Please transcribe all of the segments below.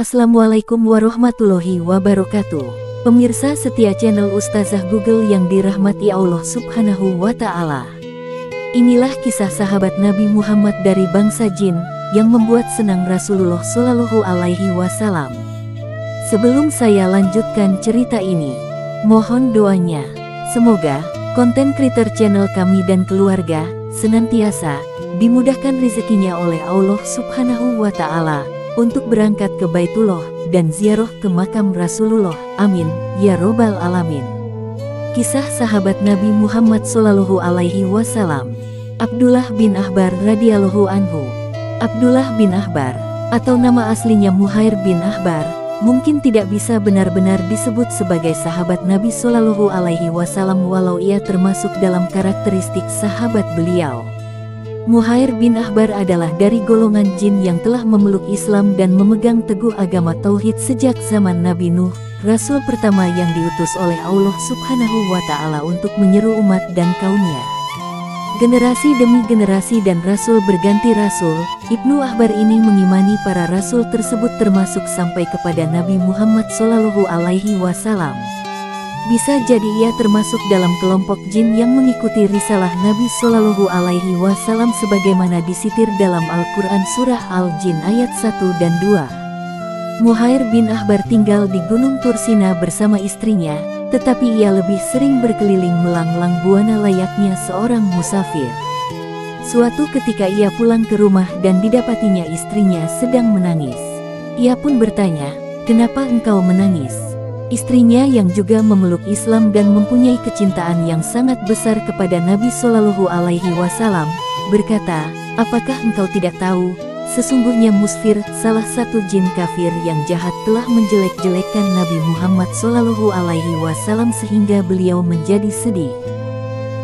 Assalamualaikum warahmatullahi wabarakatuh. Pemirsa setia channel Ustazah Google yang dirahmati Allah Subhanahu wa Ta'ala. Inilah kisah sahabat Nabi Muhammad dari bangsa jin yang membuat senang Rasulullah Shallallahu Alaihi Wasallam. Sebelum saya lanjutkan cerita ini, mohon doanya. Semoga konten creator channel kami dan keluarga senantiasa dimudahkan rezekinya oleh Allah Subhanahu wa Ta'ala untuk berangkat ke Baitullah dan ziarah ke makam Rasulullah. Amin, ya robbal alamin. Kisah sahabat Nabi Muhammad Shallallahu Alaihi Wasallam. Abdullah bin Ahbar radhiyallahu anhu. Abdullah bin Ahbar, atau nama aslinya Muhair bin Ahbar, mungkin tidak bisa benar-benar disebut sebagai sahabat Nabi Shallallahu Alaihi Wasallam walau ia termasuk dalam karakteristik sahabat beliau. Muhair bin Ahbar adalah dari golongan jin yang telah memeluk Islam dan memegang teguh agama Tauhid sejak zaman Nabi Nuh, Rasul pertama yang diutus oleh Allah Subhanahu wa Ta'ala untuk menyeru umat dan kaumnya. Generasi demi generasi dan Rasul berganti Rasul, Ibnu Ahbar ini mengimani para Rasul tersebut termasuk sampai kepada Nabi Muhammad Shallallahu Alaihi Wasallam. Bisa jadi ia termasuk dalam kelompok jin yang mengikuti risalah Nabi Shallallahu Alaihi Wasallam sebagaimana disitir dalam Al-Quran Surah Al-Jin ayat 1 dan 2. Muhair bin Ahbar tinggal di Gunung Tursina bersama istrinya, tetapi ia lebih sering berkeliling melanglang buana layaknya seorang musafir. Suatu ketika ia pulang ke rumah dan didapatinya istrinya sedang menangis. Ia pun bertanya, "Kenapa engkau menangis?" Istrinya yang juga memeluk Islam dan mempunyai kecintaan yang sangat besar kepada Nabi Shallallahu Alaihi Wasallam, berkata, "Apakah engkau tidak tahu, sesungguhnya Musfir, salah satu jin kafir yang jahat telah menjelek-jelekkan Nabi Muhammad Shallallahu Alaihi Wasallam sehingga beliau menjadi sedih."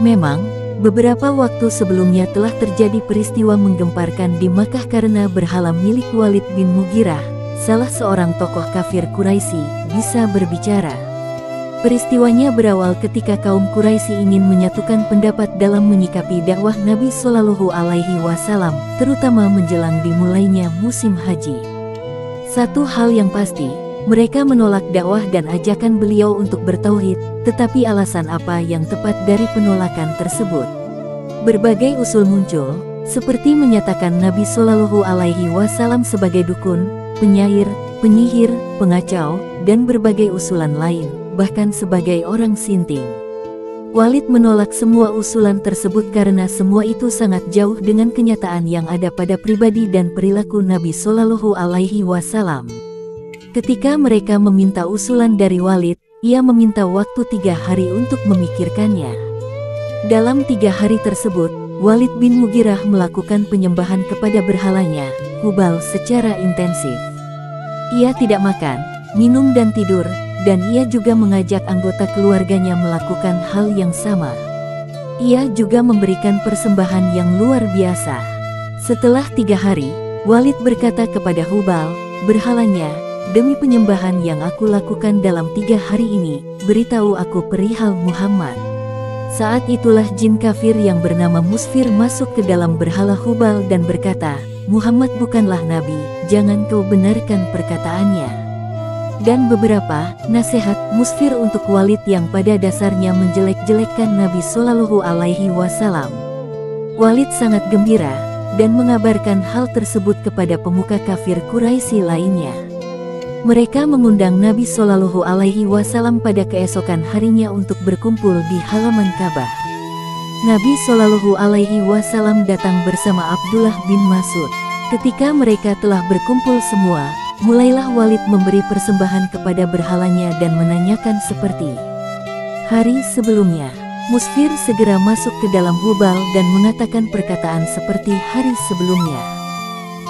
Memang, beberapa waktu sebelumnya telah terjadi peristiwa menggemparkan di Makkah karena berhala milik Walid bin Mughirah, salah seorang tokoh kafir Quraisy, bisa berbicara. Peristiwanya berawal ketika kaum Quraisy ingin menyatukan pendapat dalam menyikapi dakwah Nabi Shallallahu Alaihi Wasallam, terutama menjelang dimulainya musim haji. Satu hal yang pasti, mereka menolak dakwah dan ajakan beliau untuk bertauhid, tetapi alasan apa yang tepat dari penolakan tersebut? Berbagai usul muncul, seperti menyatakan Nabi Shallallahu Alaihi Wasallam sebagai dukun, penyair, penyihir, pengacau, dan berbagai usulan lain, bahkan sebagai orang sinting. Walid menolak semua usulan tersebut karena semua itu sangat jauh dengan kenyataan yang ada pada pribadi dan perilaku Nabi Shallallahu Alaihi Wasallam. Ketika mereka meminta usulan dari Walid, ia meminta waktu 3 hari untuk memikirkannya. Dalam 3 hari tersebut, Walid bin Mughirah melakukan penyembahan kepada berhalanya, Hubal, secara intensif. Ia tidak makan, minum dan tidur, dan ia juga mengajak anggota keluarganya melakukan hal yang sama. Ia juga memberikan persembahan yang luar biasa. Setelah 3 hari, Walid berkata kepada Hubal, berhalanya, "Demi penyembahan yang aku lakukan dalam 3 hari ini, beritahu aku perihal Muhammad." Saat itulah jin kafir yang bernama Musfir masuk ke dalam berhala Hubal dan berkata, "Muhammad bukanlah nabi, jangan kau benarkan perkataannya." Dan beberapa nasihat Musfir untuk Walid yang pada dasarnya menjelek-jelekkan Nabi Shallallahu Alaihi Wasallam. Walid sangat gembira dan mengabarkan hal tersebut kepada pemuka kafir Quraisy lainnya. Mereka mengundang Nabi Shallallahu Alaihi Wasallam pada keesokan harinya untuk berkumpul di halaman Ka'bah. Nabi Shallallahu Alaihi Wasallam datang bersama Abdullah bin Mas'ud. Ketika mereka telah berkumpul semua, mulailah Walid memberi persembahan kepada berhalanya dan menanyakan seperti hari sebelumnya. Musfir segera masuk ke dalam Hubal dan mengatakan perkataan seperti hari sebelumnya.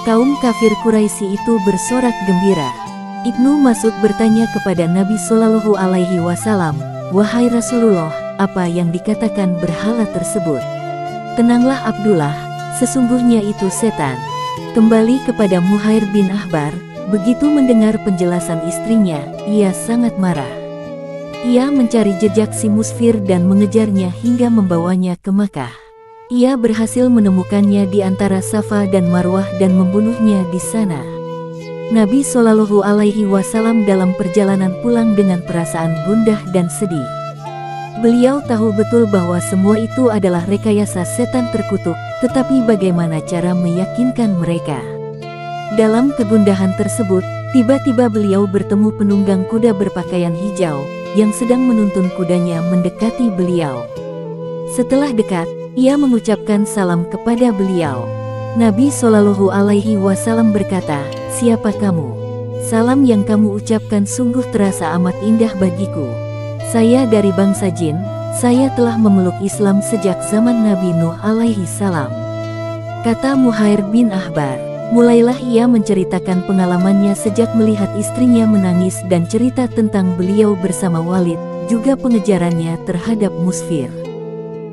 Kaum kafir Quraisy itu bersorak gembira. Ibnu Mas'ud bertanya kepada Nabi Shallallahu Alaihi Wasallam, "Wahai Rasulullah, apa yang dikatakan berhala tersebut?" "Tenanglah Abdullah, sesungguhnya itu setan." Kembali kepada Muhair bin Ahbar, begitu mendengar penjelasan istrinya, ia sangat marah. Ia mencari jejak si Musfir dan mengejarnya hingga membawanya ke Makkah. Ia berhasil menemukannya di antara Safa dan Marwah dan membunuhnya di sana. Nabi Shallallahu Alaihi Wasallam dalam perjalanan pulang dengan perasaan gundah dan sedih. Beliau tahu betul bahwa semua itu adalah rekayasa setan terkutuk, tetapi bagaimana cara meyakinkan mereka? Dalam kegundahan tersebut, tiba-tiba beliau bertemu penunggang kuda berpakaian hijau, yang sedang menuntun kudanya mendekati beliau. Setelah dekat, ia mengucapkan salam kepada beliau. Nabi Shallallahu Alaihi Wasallam berkata, "Siapa kamu? Salam yang kamu ucapkan sungguh terasa amat indah bagiku. Saya dari bangsa jin, saya telah memeluk Islam sejak zaman Nabi Nuh alaihi salam," kata Muhair bin Ahbar. Mulailah ia menceritakan pengalamannya sejak melihat istrinya menangis dan cerita tentang beliau bersama Walid, juga pengejarannya terhadap Musfir.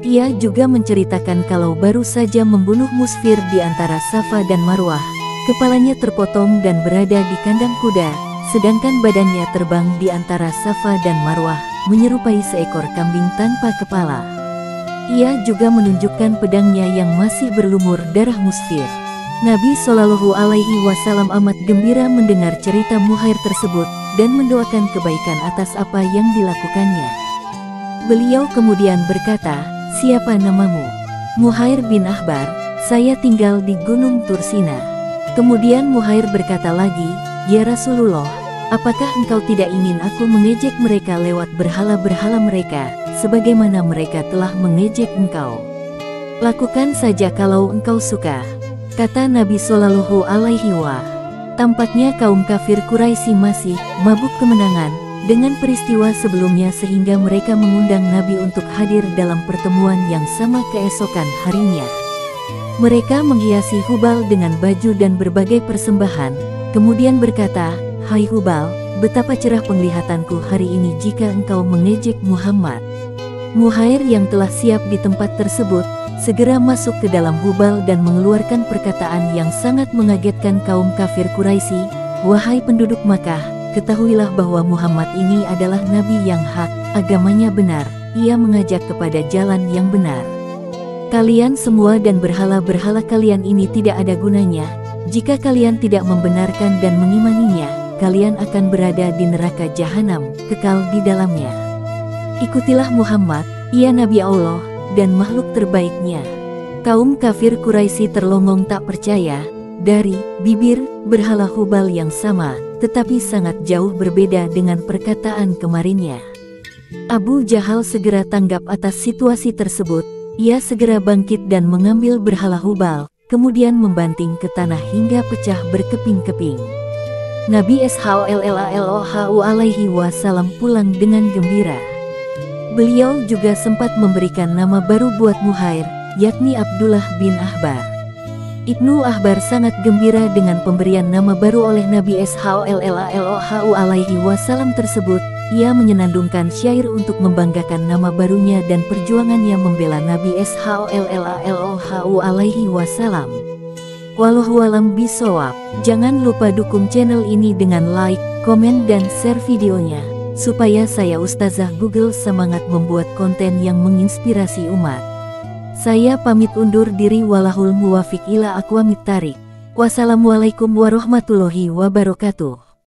Ia juga menceritakan kalau baru saja membunuh Musfir di antara Safa dan Marwah. Kepalanya terpotong dan berada di kandang kuda, sedangkan badannya terbang di antara Safa dan Marwah, menyerupai seekor kambing tanpa kepala. Ia juga menunjukkan pedangnya yang masih berlumur darah Musfir. Nabi Shallallahu Alaihi Wasallam amat gembira mendengar cerita Muhair tersebut dan mendoakan kebaikan atas apa yang dilakukannya. Beliau kemudian berkata, "Siapa namamu?" Muhair bin Ahbar, "Saya tinggal di Gunung Tursina." Kemudian Muhair berkata lagi, "Ya Rasulullah, apakah engkau tidak ingin aku mengejek mereka lewat berhala-berhala mereka, sebagaimana mereka telah mengejek engkau? Lakukan saja kalau engkau suka," kata Nabi Shallallahu Alaihi Wasallam. Tampaknya kaum kafir Quraisy masih mabuk kemenangan dengan peristiwa sebelumnya sehingga mereka mengundang Nabi untuk hadir dalam pertemuan yang sama keesokan harinya. Mereka menghiasi Hubal dengan baju dan berbagai persembahan, kemudian berkata, "Hai Hubal, betapa cerah penglihatanku hari ini jika engkau mengejek Muhammad." Muhair yang telah siap di tempat tersebut, segera masuk ke dalam Hubal dan mengeluarkan perkataan yang sangat mengagetkan kaum kafir Quraisy, "Wahai penduduk Makkah, ketahuilah bahwa Muhammad ini adalah Nabi yang hak, agamanya benar, ia mengajak kepada jalan yang benar. Kalian semua dan berhala-berhala kalian ini tidak ada gunanya, jika kalian tidak membenarkan dan mengimaninya, kalian akan berada di neraka jahanam, kekal di dalamnya. Ikutilah Muhammad, ia Nabi Allah, dan makhluk terbaiknya." Kaum kafir Quraisy terlongong tak percaya, dari bibir berhala Hubal yang sama, tetapi sangat jauh berbeda dengan perkataan kemarinnya. Abu Jahal segera tanggap atas situasi tersebut, ia segera bangkit dan mengambil berhala Hubal, kemudian membanting ke tanah hingga pecah berkeping-keping. Nabi Shallallahu Alaihi Wasallam pulang dengan gembira. Beliau juga sempat memberikan nama baru buat Muhair, yakni Abdullah bin Ahbar. Ibnu Ahbar sangat gembira dengan pemberian nama baru oleh Nabi Shallallahu Alaihi Wasallam tersebut. Ia menyenandungkan syair untuk membanggakan nama barunya dan perjuangannya membela Nabi Shallallahu Alaihi Wasallam. Wallahu a'lam bishawab. Jangan lupa dukung channel ini dengan like, komen dan share videonya, supaya saya Ustazah Google semangat membuat konten yang menginspirasi umat. Saya pamit undur diri, walahul muwafiq ila aqwamit thariq. Wassalamualaikum warahmatullahi wabarakatuh.